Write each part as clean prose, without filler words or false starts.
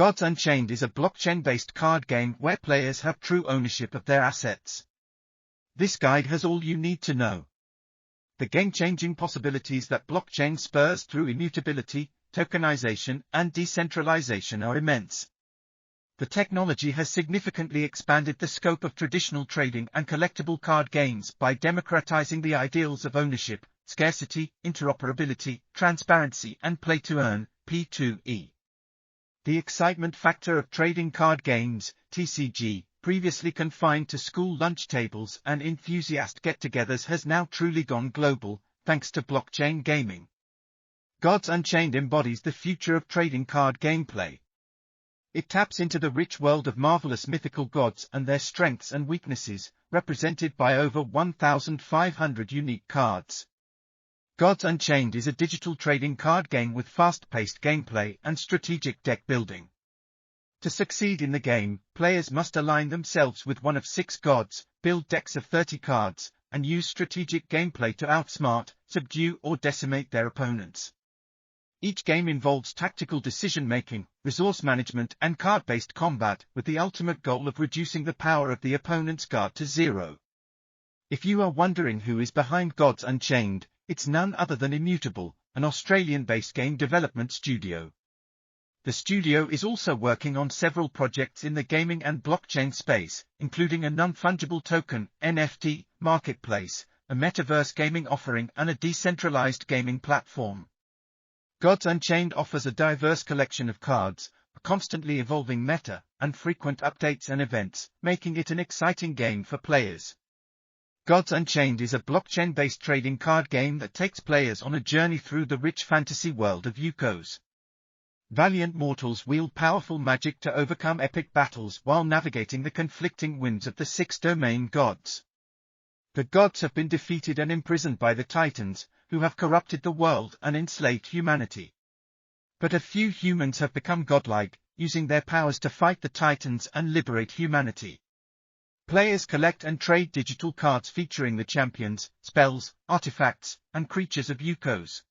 Gods Unchained is a blockchain-based card game where players have true ownership of their assets. This guide has all you need to know. The game-changing possibilities that blockchain spurs through immutability, tokenization, and decentralization are immense. The technology has significantly expanded the scope of traditional trading and collectible card games by democratizing the ideals of ownership, scarcity, interoperability, transparency, and play-to-earn (P2E). The excitement factor of trading card games, TCG, previously confined to school lunch tables and enthusiast get-togethers has now truly gone global, thanks to blockchain gaming. Gods Unchained embodies the future of trading card gameplay. It taps into the rich world of marvelous mythical gods and their strengths and weaknesses, represented by over 1,500 unique cards. Gods Unchained is a digital trading card game with fast-paced gameplay and strategic deck building. To succeed in the game, players must align themselves with one of 6 gods, build decks of 30 cards, and use strategic gameplay to outsmart, subdue or decimate their opponents. Each game involves tactical decision-making, resource management and card-based combat, with the ultimate goal of reducing the power of the opponent's card to 0. If you are wondering who is behind Gods Unchained, it's none other than Immutable, an Australian-based game development studio. The studio is also working on several projects in the gaming and blockchain space, including a non-fungible token (NFT) marketplace, a metaverse gaming offering and a decentralized gaming platform. Gods Unchained offers a diverse collection of cards, a constantly evolving meta, and frequent updates and events, making it an exciting game for players. Gods Unchained is a blockchain-based trading card game that takes players on a journey through the rich fantasy world of Yukos. Valiant mortals wield powerful magic to overcome epic battles while navigating the conflicting winds of the 6 domain gods. The gods have been defeated and imprisoned by the Titans, who have corrupted the world and enslaved humanity. But a few humans have become godlike, using their powers to fight the Titans and liberate humanity. Players collect and trade digital cards featuring the champions, spells, artifacts, and creatures of Yukos.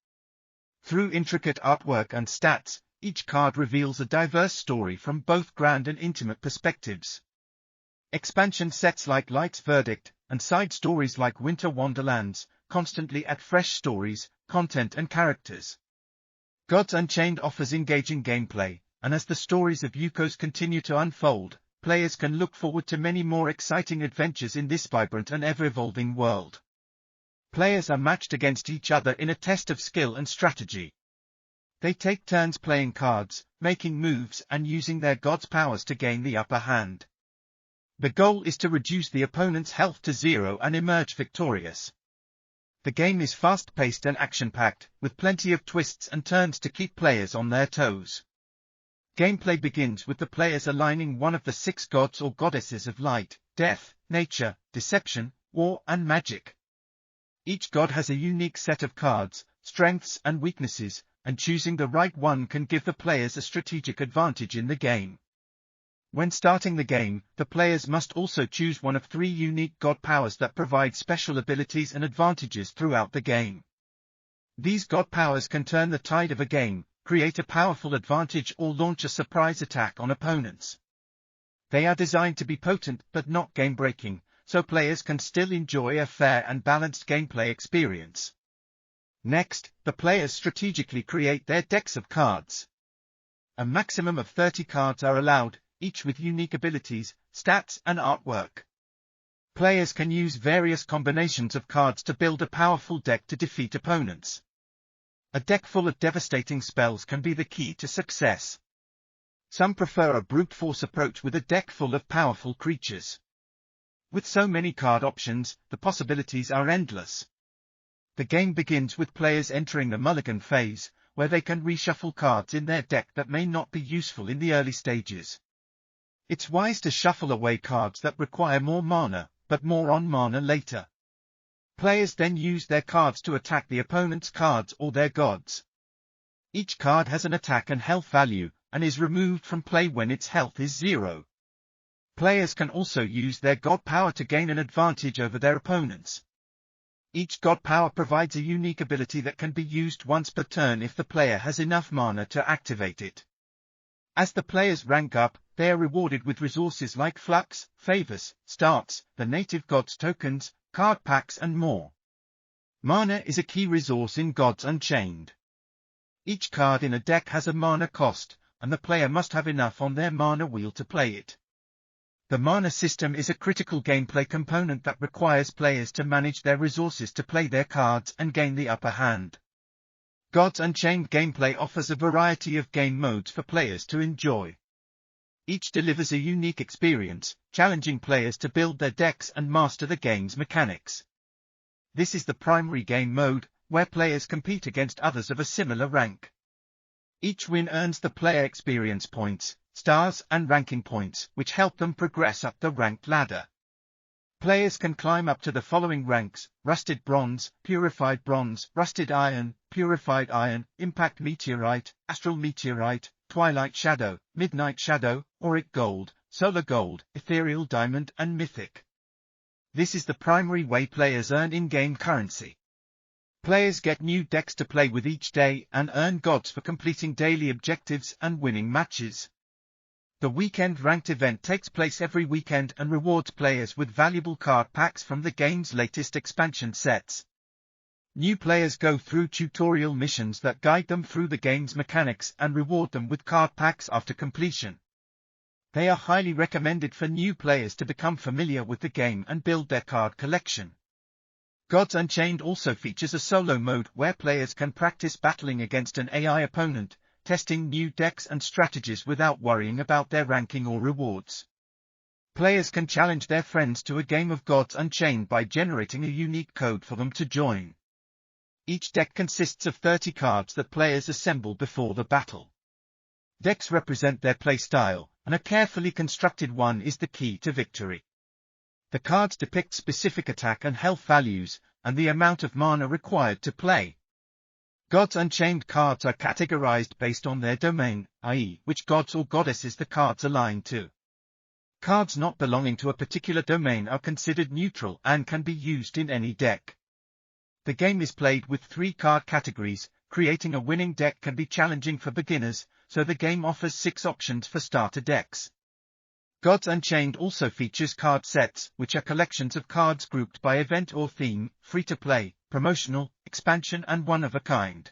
Through intricate artwork and stats, each card reveals a diverse story from both grand and intimate perspectives. Expansion sets like Light's Verdict, and side stories like Winter Wonderlands, constantly add fresh stories, content and characters. Gods Unchained offers engaging gameplay, and as the stories of Yukos continue to unfold, players can look forward to many more exciting adventures in this vibrant and ever-evolving world. Players are matched against each other in a test of skill and strategy. They take turns playing cards, making moves and using their god's powers to gain the upper hand. The goal is to reduce the opponent's health to 0 and emerge victorious. The game is fast-paced and action-packed, with plenty of twists and turns to keep players on their toes. Gameplay begins with the players aligning one of the 6 gods or goddesses of light, death, nature, deception, war and magic. Each god has a unique set of cards, strengths and weaknesses, and choosing the right one can give the players a strategic advantage in the game. When starting the game, the players must also choose one of 3 unique god powers that provide special abilities and advantages throughout the game. These god powers can turn the tide of a game, create a powerful advantage or launch a surprise attack on opponents. They are designed to be potent but not game-breaking, so players can still enjoy a fair and balanced gameplay experience. Next, the players strategically create their decks of cards. A maximum of 30 cards are allowed, each with unique abilities, stats and artwork. Players can use various combinations of cards to build a powerful deck to defeat opponents. A deck full of devastating spells can be the key to success. Some prefer a brute force approach with a deck full of powerful creatures. With so many card options, the possibilities are endless. The game begins with players entering the mulligan phase, where they can reshuffle cards in their deck that may not be useful in the early stages. It's wise to shuffle away cards that require more mana, but more on mana later. Players then use their cards to attack the opponent's cards or their gods. Each card has an attack and health value, and is removed from play when its health is 0. Players can also use their god power to gain an advantage over their opponents. Each god power provides a unique ability that can be used once per turn if the player has enough mana to activate it. As the players rank up, they are rewarded with resources like flux, favors, starts, the native Gods tokens, card packs and more. Mana is a key resource in Gods Unchained. Each card in a deck has a mana cost, and the player must have enough on their mana wheel to play it. The mana system is a critical gameplay component that requires players to manage their resources to play their cards and gain the upper hand. Gods Unchained gameplay offers a variety of game modes for players to enjoy. Each delivers a unique experience, challenging players to build their decks and master the game's mechanics. This is the primary game mode, where players compete against others of a similar rank. Each win earns the player experience points, stars and ranking points, which help them progress up the ranked ladder. Players can climb up to the following ranks: Rusted Bronze, Purified Bronze, Rusted Iron, Purified Iron, Impact Meteorite, Astral Meteorite, Twilight Shadow, Midnight Shadow, Auric Gold, Solar Gold, Ethereal Diamond and Mythic. This is the primary way players earn in-game currency. Players get new decks to play with each day and earn gods for completing daily objectives and winning matches. The weekend ranked event takes place every weekend and rewards players with valuable card packs from the game's latest expansion sets. New players go through tutorial missions that guide them through the game's mechanics and reward them with card packs after completion. They are highly recommended for new players to become familiar with the game and build their card collection. Gods Unchained also features a solo mode where players can practice battling against an AI opponent, testing new decks and strategies without worrying about their ranking or rewards. Players can challenge their friends to a game of Gods Unchained by generating a unique code for them to join. Each deck consists of 30 cards that players assemble before the battle. Decks represent their playstyle, and a carefully constructed one is the key to victory. The cards depict specific attack and health values, and the amount of mana required to play. Gods Unchained cards are categorized based on their domain, i.e., which gods or goddesses the cards align to. Cards not belonging to a particular domain are considered neutral and can be used in any deck. The game is played with 3 card categories. Creating a winning deck can be challenging for beginners, so the game offers 6 options for starter decks. Gods Unchained also features card sets, which are collections of cards grouped by event or theme, free-to-play, promotional, expansion and one-of-a-kind.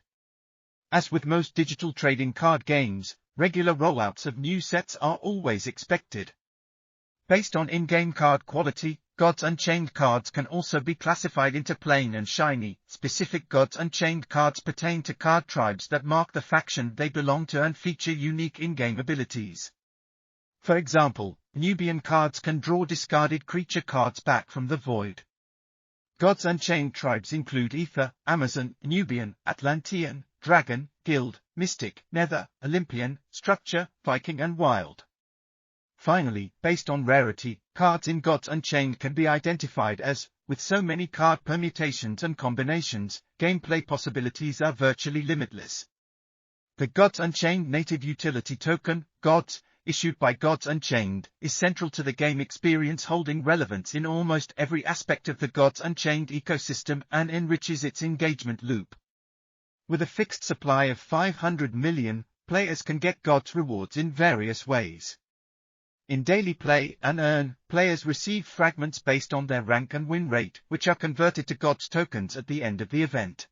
As with most digital trading card games, regular rollouts of new sets are always expected. Based on in-game card quality, Gods Unchained cards can also be classified into plain and shiny. Specific Gods Unchained cards pertain to card tribes that mark the faction they belong to and feature unique in-game abilities. For example, Nubian cards can draw discarded creature cards back from the void. Gods Unchained tribes include Ether, Amazon, Nubian, Atlantean, Dragon, Guild, Mystic, Nether, Olympian, Structure, Viking and Wild. Finally, based on rarity, cards in Gods Unchained can be identified as, with so many card permutations and combinations, gameplay possibilities are virtually limitless. The Gods Unchained native utility token, Gods, issued by Gods Unchained, is central to the game experience, holding relevance in almost every aspect of the Gods Unchained ecosystem and enriches its engagement loop. With a fixed supply of 500 million, players can get Gods rewards in various ways. In daily play and earn, players receive fragments based on their rank and win rate, which are converted to Gods tokens at the end of the event.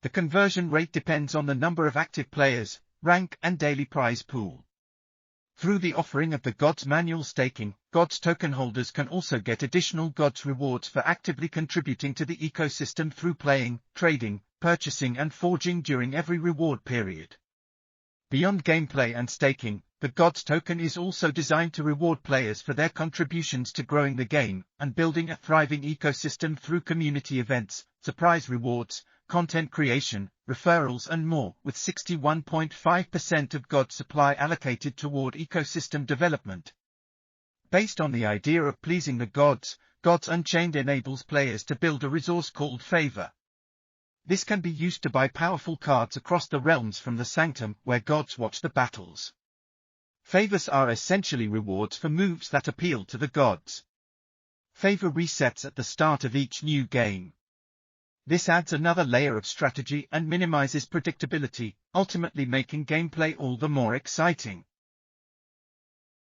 The conversion rate depends on the number of active players, rank and daily prize pool. Through the offering of the Gods manual staking, Gods token holders can also get additional Gods rewards for actively contributing to the ecosystem through playing, trading, purchasing and forging during every reward period. Beyond gameplay and staking, the Gods token is also designed to reward players for their contributions to growing the game and building a thriving ecosystem through community events, surprise rewards, content creation, referrals and more, with 61.5% of Gods supply allocated toward ecosystem development. Based on the idea of pleasing the gods, Gods Unchained enables players to build a resource called favor. This can be used to buy powerful cards across the realms from the sanctum where gods watch the battles. Favors are essentially rewards for moves that appeal to the gods. Favor resets at the start of each new game. This adds another layer of strategy and minimizes predictability, ultimately making gameplay all the more exciting.